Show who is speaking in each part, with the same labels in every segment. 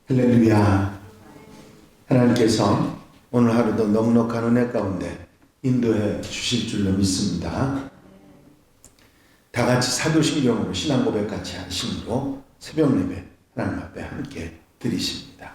Speaker 1: 할렐루야. 하나님께서 오늘 하루도 넉넉한 은혜 가운데 인도해 주실 줄로 믿습니다. 다 같이 사도신경으로 신앙 고백 같이 하심으로 새벽 예배 하나님 앞에 함께 드리십니다.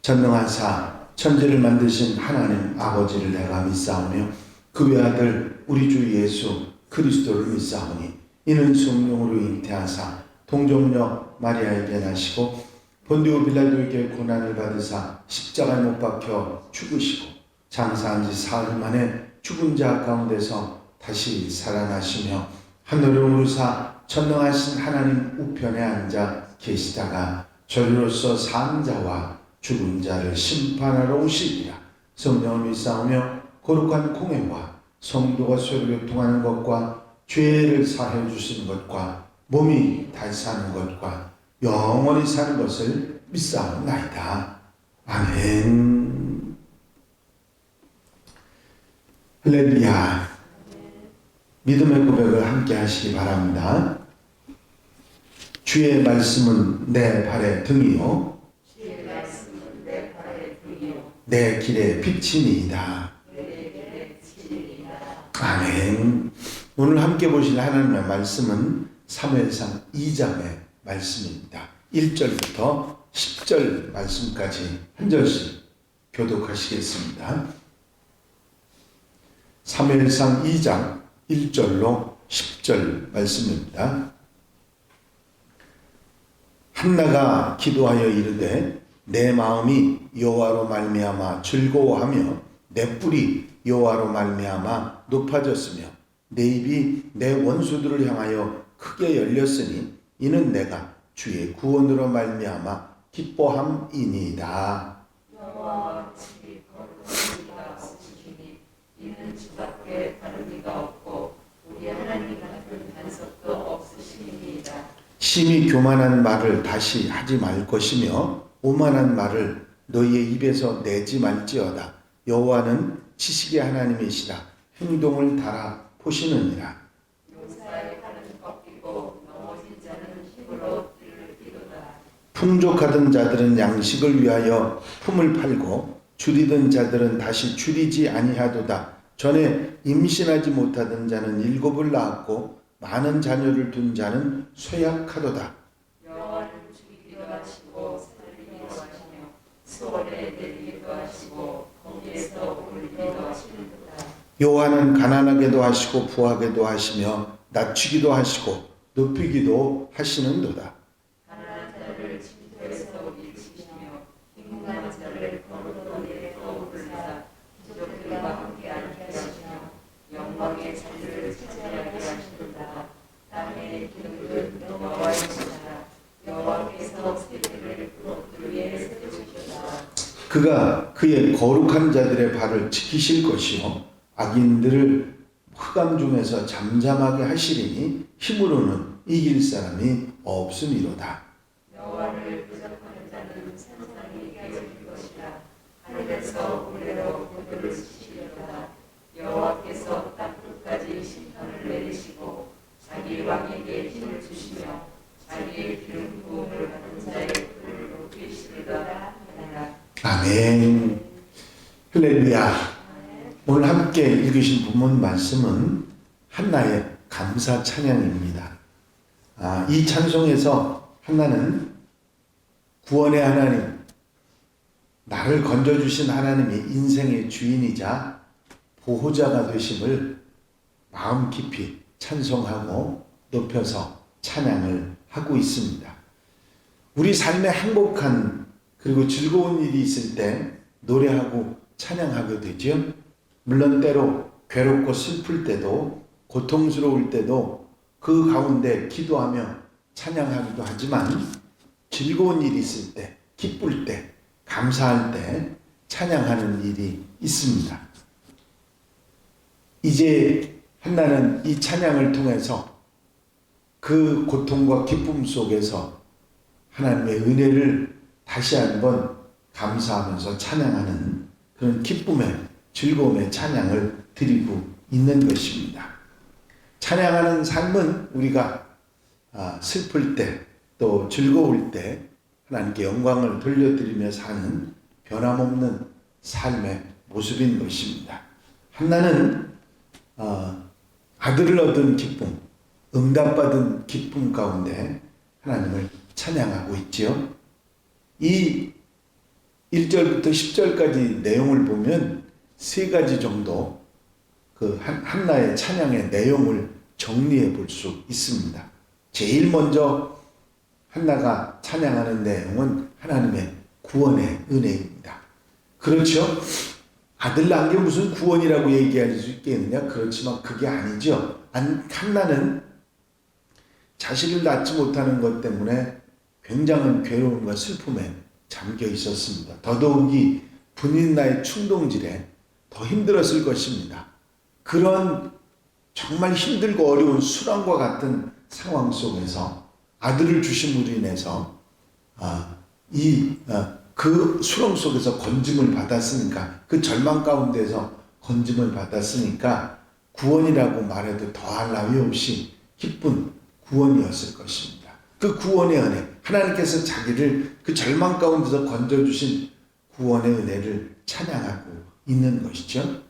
Speaker 1: 전능하사 천지를 만드신 하나님 아버지를 내가 믿사오며 그 외아들 우리 주 예수 그리스도를 믿사오니 이는 성령으로 잉태하사 동정녀 마리아에게 나시고 본디오 빌라도에게 고난을 받으사 십자가에 못 박혀 죽으시고 장사한 지 사흘 만에 죽은 자 가운데서 다시 살아나시며 하늘로 오르사 전능하신 하나님 우편에 앉아 계시다가 저리로서 산 자와 죽은 자를 심판하러 오시리라. 성령을 믿사오며 거룩한 공회와 성도가 서로 교통하는 것과 죄를 사해 주시는 것과 몸이 다시 사는 것과 영원히 사는 것을 믿사옵나이다. 아멘. 할렐루야. 믿음의 고백을 함께 하시기 바랍니다. 주의 말씀은 내 발의 등이요 내 길의 빛이니이다. 아멘. 오늘 함께 보실 하나님의 말씀은 사무엘상 2장의 말씀입니다. 1절부터 10절 말씀까지 한 절씩 교독하시겠습니다. 사무엘상 2장 1절로 10절 말씀입니다. 한나가 기도하여 이르되 내 마음이 여호와로 말미암아 즐거워하며 내 뿔이 여호와로 말미암아 높아졌으며 내 입이 내 원수들을 향하여 크게 열렸으니 이는 내가 주의 구원으로 말미암아 기뻐함이니이다.
Speaker 2: 여호와 집이 거룩한 이가 없으시니 이는 주밖에 다른 이가 없고 우리 하나님 같은 반석도 없으시니이다.
Speaker 1: 심히 교만한 말을 다시 하지 말 것이며 오만한 말을 너희의 입에서 내지 말지어다. 여호와는 지식의 하나님이시라. 행동을 달아 보시느니라.
Speaker 2: 용사의 팔은 꺾이고 넘어진 자는 힘으로 뒤를 이루다.
Speaker 1: 풍족하던 자들은 양식을 위하여 품을 팔고 줄이던 자들은 다시 줄이지 아니하도다. 전에 임신하지 못하던 자는 7을 낳았고 많은 자녀를 둔 자는 쇠약하도다.
Speaker 2: 여호와는 죽이기도 하시고 살리기도 하시며 수월에 내리기도 하시고 거기에서 올리기도 하시는도다.
Speaker 1: 여호와는 가난하게도 하시고 부하게도 하시며 낮추기도 하시고 높이기도 하시는도다.
Speaker 2: 가난한 자를 침토에서 일으키시며 빈궁한 자를 거룩한 데에 떠오르사 기족들과 함께 앉게 하시며 영광의 자리를 차지하게 하시는도다. 땅의 기둥은 여호와의 것이다. 여호와께서 세계를 그것들 위에 세우시리라.
Speaker 1: 그가 그의 거룩한 자들의 발을 지키실 것이요 악인들을 흑암 중에서 잠잠하게 하시리니 힘으로는 이길 사람이 없음이로다.
Speaker 2: 여호와를 부족하는 자는 산산이 깨질 것이라. 하늘에서 우레로 그들을 치시리로다. 여호와께서 땅 끝까지 심판을 내리시고 자기 왕에게 힘을 주시며 자기의 기름 부음을 받은 자의 뿔을 높이시리로다 하니라.
Speaker 1: 아멘. 할렐루야. 오늘 함께 읽으신 본문 말씀은 한나의 감사 찬양입니다. 이 찬송에서 한나는 구원의 하나님, 나를 건져주신 하나님이 인생의 주인이자 보호자가 되심을 마음 깊이 찬송하고 높여서 찬양을 하고 있습니다. 우리 삶에 행복한 그리고 즐거운 일이 있을 때 노래하고 찬양하게 되죠. 물론 때로 괴롭고 슬플 때도 고통스러울 때도 그 가운데 기도하며 찬양하기도 하지만 즐거운 일이 있을 때, 기쁠 때, 감사할 때 찬양하는 일이 있습니다. 이제 한나는 이 찬양을 통해서 그 고통과 기쁨 속에서 하나님의 은혜를 다시 한번 감사하면서 찬양하는 그런 기쁨의 즐거움의 찬양을 드리고 있는 것입니다. 찬양하는 삶은 우리가 슬플 때 또 즐거울 때 하나님께 영광을 돌려드리며 사는 변함없는 삶의 모습인 것입니다. 한나는 아들을 얻은 기쁨, 응답받은 기쁨 가운데 하나님을 찬양하고 있지요. 이 1절부터 10절까지 내용을 보면 세 가지 정도 그 한나의 찬양의 내용을 정리해 볼 수 있습니다. 제일 먼저 한나가 찬양하는 내용은 하나님의 구원의 은혜입니다. 그렇죠? 아들 낳은 게 무슨 구원이라고 얘기할 수 있겠느냐? 그렇지만 그게 아니죠. 한나는 자식을 낳지 못하는 것 때문에 굉장한 괴로움과 슬픔에 잠겨 있었습니다. 더더욱이 분인나의 충동질에 더 힘들었을 것입니다. 그런 정말 힘들고 어려운 수랑과 같은 상황 속에서 아들을 주심으로 인해서 그 수렁 속에서 건짐을 받았으니까, 그 절망 가운데서 건짐을 받았으니까 구원이라고 말해도 더할 나위 없이 기쁜 구원이었을 것입니다. 그 구원의 은혜, 하나님께서 자기를 그 절망 가운데서 건져주신 구원의 은혜를 찬양하고 있는 것이죠.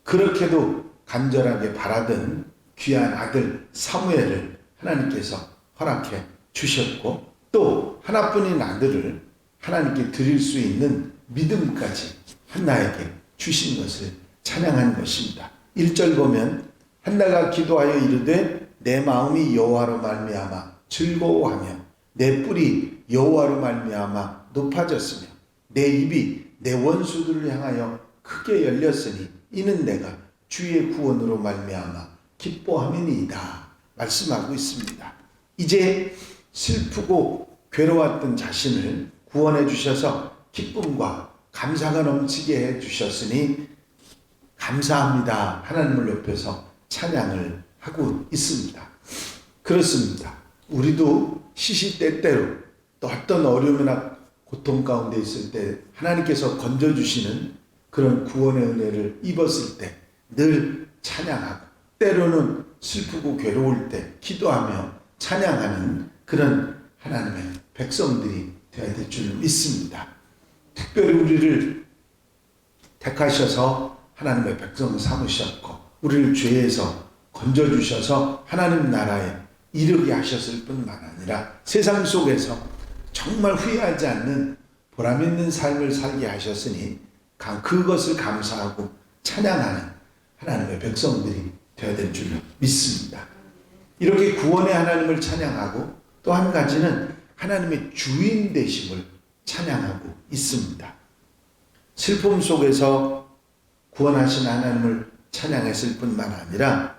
Speaker 1: 그렇게도 간절하게 바라던 귀한 아들 사무엘을 하나님께서 허락해 주셨고, 또 하나뿐인 아들을 하나님께 드릴 수 있는 믿음까지 한나에게 주신 것을 찬양한 것입니다. 1절 보면 한나가 기도하여 이르되 내 마음이 여호와로 말미암아 즐거워하며 내 뿔이 여호와로 말미암아 높아졌으며 내 입이 내 원수들을 향하여 크게 열렸으니 이는 내가 주의 구원으로 말미암아 기뻐함이니이다 말씀하고 있습니다. 이제 슬프고 괴로웠던 자신을 구원해 주셔서 기쁨과 감사가 넘치게 해 주셨으니 감사합니다. 하나님을 높여서 찬양을 하고 있습니다. 그렇습니다. 우리도 시시때때로 또 어떤 어려움이나 고통 가운데 있을 때 하나님께서 건져주시는 그런 구원의 은혜를 입었을 때 늘 찬양하고, 때로는 슬프고 괴로울 때 기도하며 찬양하는 그런 하나님의 백성들이 되어야 될 줄 믿습니다. 특별히 우리를 택하셔서 하나님의 백성을 삼으셨고 우리를 죄에서 건져주셔서 하나님 나라에 이르게 하셨을 뿐만 아니라 세상 속에서 정말 후회하지 않는 보람 있는 삶을 살게 하셨으니 그것을 감사하고 찬양하는 하나님의 백성들이 되어야 될 줄 믿습니다. 이렇게 구원의 하나님을 찬양하고 또 한 가지는 하나님의 주인 되심을 찬양하고 있습니다. 슬픔 속에서 구원하신 하나님을 찬양했을 뿐만 아니라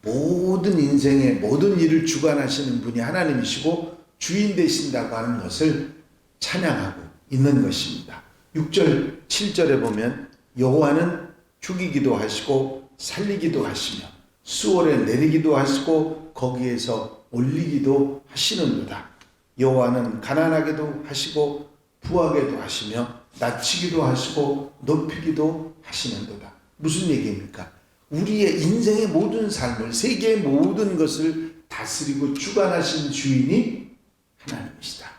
Speaker 1: 모든 인생의 모든 일을 주관하시는 분이 하나님이시고 주인 되신다고 하는 것을 찬양하고 있는 것입니다. 6절, 7절에 보면 여호와는 죽이기도 하시고 살리기도 하시며 수월에 내리기도 하시고 거기에서 올리기도 하시는도다. 여호와는 가난하게도 하시고 부하게도 하시며 낮추기도 하시고 높이기도 하시는도다. 무슨 얘기입니까? 우리의 인생의 모든 삶을, 세계의 모든 것을 다스리고 주관하신 주인이 하나님이시다.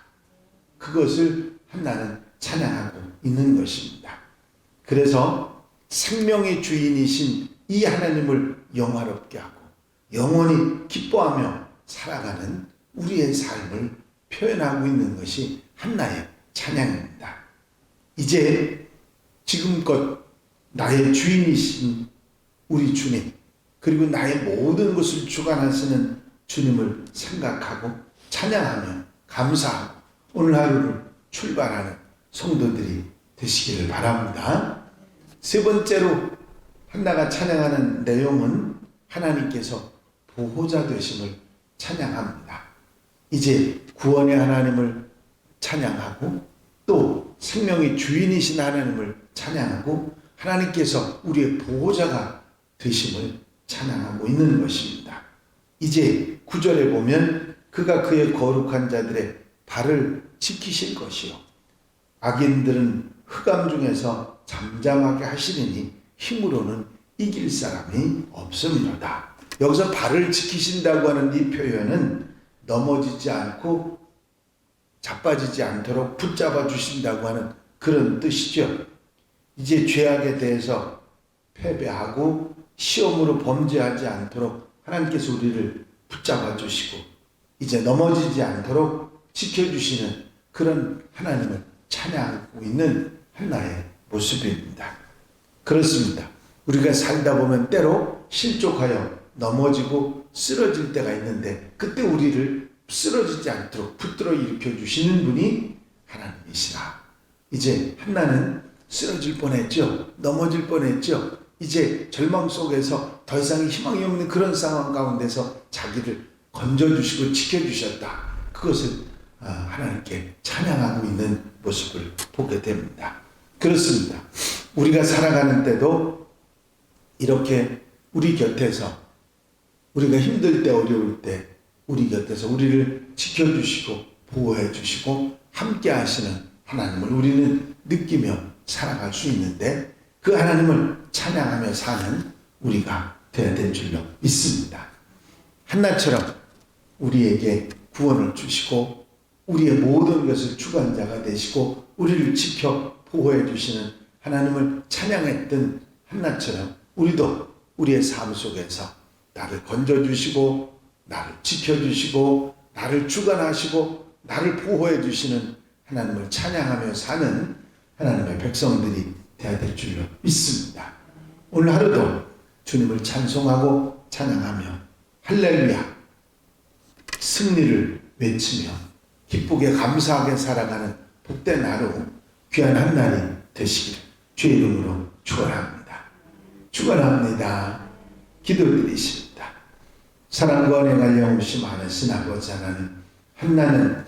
Speaker 1: 그것을 한나는 찬양하고 있는 것입니다. 그래서 생명의 주인이신 이 하나님을 영화롭게 하고 영원히 기뻐하며 살아가는 우리의 삶을 표현하고 있는 것이 한나의 찬양입니다. 이제 지금껏 나의 주인이신 우리 주님, 그리고 나의 모든 것을 주관하시는 주님을 생각하고 찬양하며 감사하고 오늘 하루를 출발하는 성도들이 되시기를 바랍니다. 세 번째로 한나가 찬양하는 내용은 하나님께서 보호자 되심을 찬양합니다. 이제 구원의 하나님을 찬양하고 또 생명의 주인이신 하나님을 찬양하고 하나님께서 우리의 보호자가 되심을 찬양하고 있는 것입니다. 이제 9절에 보면 그가 그의 거룩한 자들의 발을 지키실 것이요 악인들은 흑암 중에서 잠잠하게 하시리니 힘으로는 이길 사람이 없음이로다. 여기서 발을 지키신다고 하는 이 표현은 넘어지지 않고 자빠지지 않도록 붙잡아 주신다고 하는 그런 뜻이죠. 이제 죄악에 대해서 패배하고 시험으로 범죄하지 않도록 하나님께서 우리를 붙잡아 주시고 이제 넘어지지 않도록 지켜주시는 그런 하나님을 찬양하고 있는 하나의 모습입니다. 그렇습니다. 우리가 살다 보면 때로 실족하여 넘어지고 쓰러질 때가 있는데 그때 우리를 쓰러지지 않도록 붙들어 일으켜 주시는 분이 하나님이시라. 이제 한나는 쓰러질 뻔했죠. 넘어질 뻔했죠. 이제 절망 속에서 더 이상 희망이 없는 그런 상황 가운데서 자기를 건져주시고 지켜주셨다. 그것을 하나님께 찬양하고 있는 모습을 보게 됩니다. 그렇습니다. 우리가 살아가는 때도 이렇게 우리 곁에서 우리가 힘들 때 어려울 때 우리 곁에서 우리를 지켜주시고 보호해 주시고 함께 하시는 하나님을 우리는 느끼며 살아갈 수 있는데 그 하나님을 찬양하며 사는 우리가 되어야 될 줄로 믿습니다. 한나처럼 우리에게 구원을 주시고 우리의 모든 것을 주관자가 되시고 우리를 지켜 보호해 주시는 하나님을 찬양했던 한나처럼 우리도 우리의 삶 속에서 나를 건져주시고 나를 지켜주시고 나를 주관하시고 나를 보호해 주시는 하나님을 찬양하며 사는 하나님의 백성들이 되어야 될 줄로 믿습니다. 오늘 하루도 주님을 찬송하고 찬양하며 할렐루야 승리를 외치며 기쁘게 감사하게 살아가는 복된 하루 귀한 한 날이 되시기를 주의 이름으로 축원합니다. 축원합니다. 기도드리십니다. 사랑과 은혜가 영없이 많으신 아버지 하나님, 한나는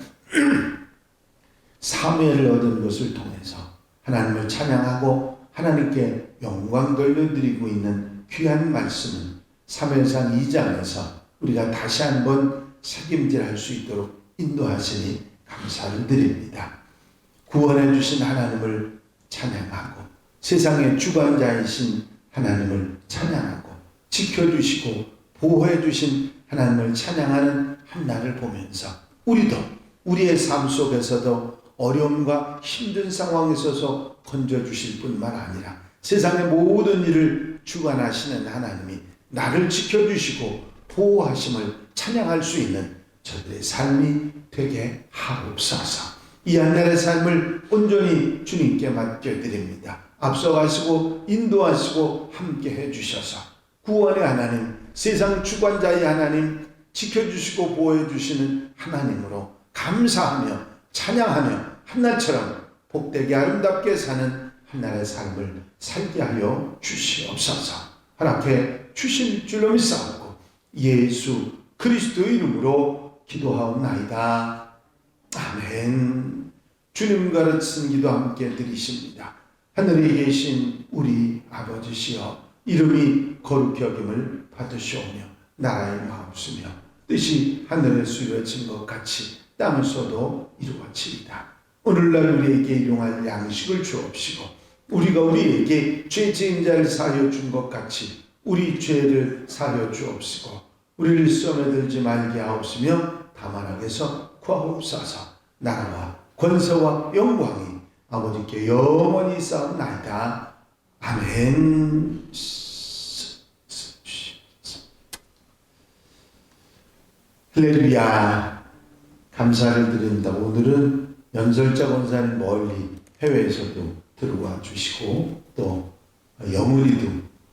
Speaker 1: 사무엘을 얻은 것을 통해서 하나님을 찬양하고 하나님께 영광 돌려드리고 있는 귀한 말씀은 사무엘상 2장에서 우리가 다시 한번 책임질할 수 있도록 인도하시니 감사를 드립니다. 구원해 주신 하나님을 찬양하고 세상의 주관자이신 하나님을 찬양하고 지켜주시고 보호해 주신 하나님을 찬양하는 한나를 보면서 우리도 우리의 삶 속에서도 어려움과 힘든 상황에 있어서 건져주실 뿐만 아니라 세상의 모든 일을 주관하시는 하나님이 나를 지켜주시고 보호하심을 찬양할 수 있는 저들의 삶이 되게 하옵소서. 이 한날의 삶을 온전히 주님께 맡겨드립니다. 앞서가시고 인도하시고 함께 해주셔서 구원의 하나님, 세상 주관자의 하나님, 지켜주시고 보호해주시는 하나님으로 감사하며 찬양하며 한나처럼 복되게 아름답게 사는 한날의 삶을 살게 하여 주시옵소서. 허락해 주실 줄로 믿사옵고 예수 그리스도의 이름으로 기도하옵나이다. 아멘. 주님 가르치신 기도 함께 드리십니다. 하늘에 계신 우리 아버지시여 이름이 거룩히 여김을 받으시오며 나라의 마옵시며 뜻이 하늘에서 이루어진 것 같이 땅에서도 이루어지이다. 오늘날 우리에게 일용할 양식을 주옵시고 우리가 우리에게 죄 지은 자를 사하여 준 것 같이 우리 죄를 사하여 주옵시고 우리를 시험에 들지 말게 하옵시며 다만 악에서 구하옵소서. 나라와 권세와 영광이 아버지께 영원히 쌓옵나이다. 아멘. 할렐루야. 감사를 드립니다. 오늘은 연설자 권사님 멀리 해외에서도 들어와 주시고 또 영훈이도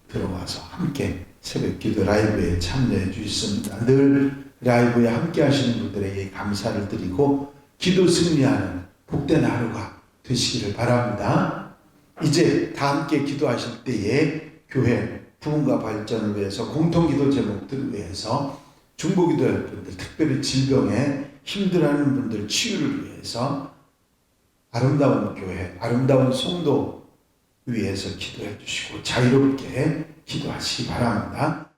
Speaker 1: 들어와서 함께 새벽 기도 라이브에 참여해 주셨습니다. 늘 라이브에 함께 하시는 분들에게 감사를 드리고 기도 승리하는 복된 하루가 되시기를 바랍니다. 이제 다 함께 기도하실 때에 교회 부흥과 발전을 위해서 공통기도 제목들을 위해서 중보기도할 분들, 특별히 질병에 힘들어하는 분들 치유를 위해서 아름다운 교회, 아름다운 성도 위해서 기도해 주시고 자유롭게 기도하시기 바랍니다.